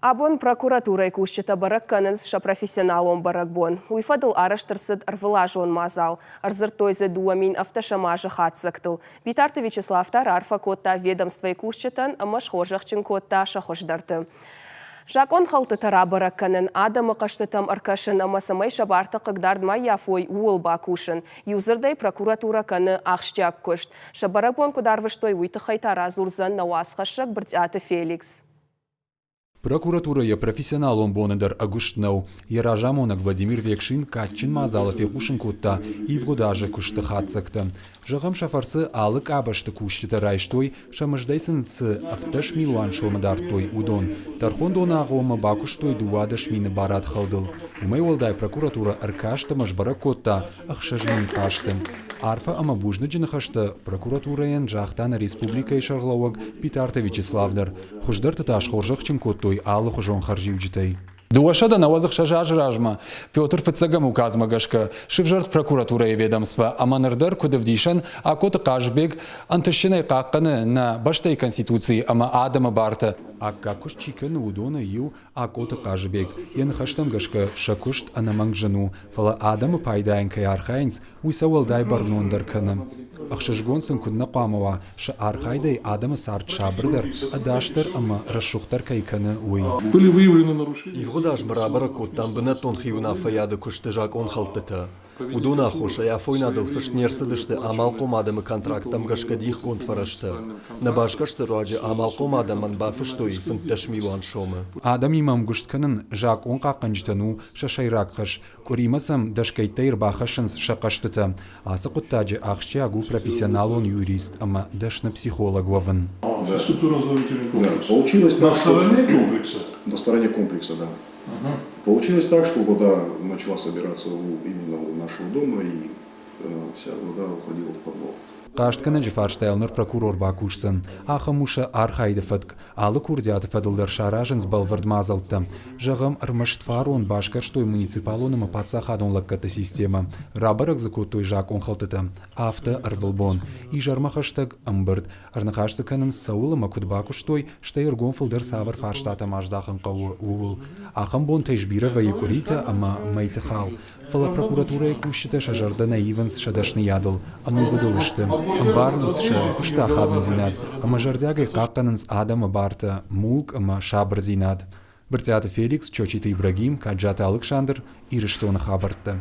Абон прокуратура кушчета барак канынс ша профессионалом барак бон. Уйфадыл араштырсыд арвылажон мазал. Арзыртойзы дуамин автошамажы хатсыктыл. Битарты Вячеславтар арфа котта ведомствой кушчетан амаш хожахчин котта шахождарты. Жакон халты тара барак канын адамы каштытам аркашын амасамай шабарты кыгдардма яфой уыл бакушын. Юзырдай прокуратура каны ахштяк кушт. Шабарак бон кударвыштой уйты хайтара зурзан науасхашак біртяты Феликс. Прокуратура я профессионал он бонедар агуштнау. Я жамонок Владимир Векшин катчин мазалов и кушин кутта и в даже кушта хатсакта. Жагам шафарцы алык абашты кушта райштой шамаждайсын с авташ милуан шомадар той удон. Тархон дона агома бакуштой дуадаш мины барат халдыл. Умей волдай прокуратура аркашта мажбара котта ахшажмин каштын. Арфа амабужны джинахашта прокуратура ян жахтана республика и шарлауаг Питарта Вячеславдар. Хуждар таташ хоржах чем коттой алы хужон харживджитай. Дуашада навазах шажажражма. Петр Фицагам указма гашка. Шивжарт прокуратура и ведомства. Аманардар кудавдишан, а кота кашбег антащиной каканы на баштай конституции ама Адама Барта. А какуш чикан удона ю, а кота кашбег. Ян хаштам гашка шакушт анаманг жену. Фала Адама пайдаен кай архайнс, уйсавалдай барнундар канам. Ахшашгонсын кудна қамава, ша архайдай Адама сарт шабрдар, а даштар ама расшухтар кайканы уй. Были выявлены нарушения. Ивгодаш мрабара коттан бынатон хиуна фаяды куштыжак он халтыта. Удуна хуша я фойнадыл фышнерсыдышты амалком адамы контрактам гашкадих контфарашты. На башкашты раджи амалком адаман бафыштой фынташмиван шомы. Адам имам гуштканын жак он қақынжтану шашайракхаш, куримасам дашкайтайр бахашынс шақаштыта. Асы құттаджи ахши агу профессионал он юрист, ама дашна психолог вован. Получилось так, на стороне комплекса? На стороне комплекса, да. Получилось так, что вода начала собираться именно у нашего дома, и вся вода уходила в подвал. Каштканы жифарштайлнер прокурор бакушсын. Ахамуша архайды фатк. Алы курдяты фадылдар шаражынс балвардмазалтты. Жағым армаштфарон башкарштой муниципалоныма пацахадон лакката система. Рабарак закутой жак он халтыты. Авто арвылбон. И жармахаштаг амбырд. Арнахашсыканын саулыма кудбакуштой штайыргон фылдар савар фарштата маждахын қауы уыл. Ахамбон тайжбира вайкурита, ама майтыхал. Фала прокуратура кушчита шажарда наиванс шадашны ядыл. Амыл выдылышты. Амбарныз ша кушта хадны зинад. Ама жардягай каканынс Адама Барта мулк ама шабр зинад. Біртяты Феликс, Чочиты Ибрагим, Каджаты Александр, Ирыштона Хабартта.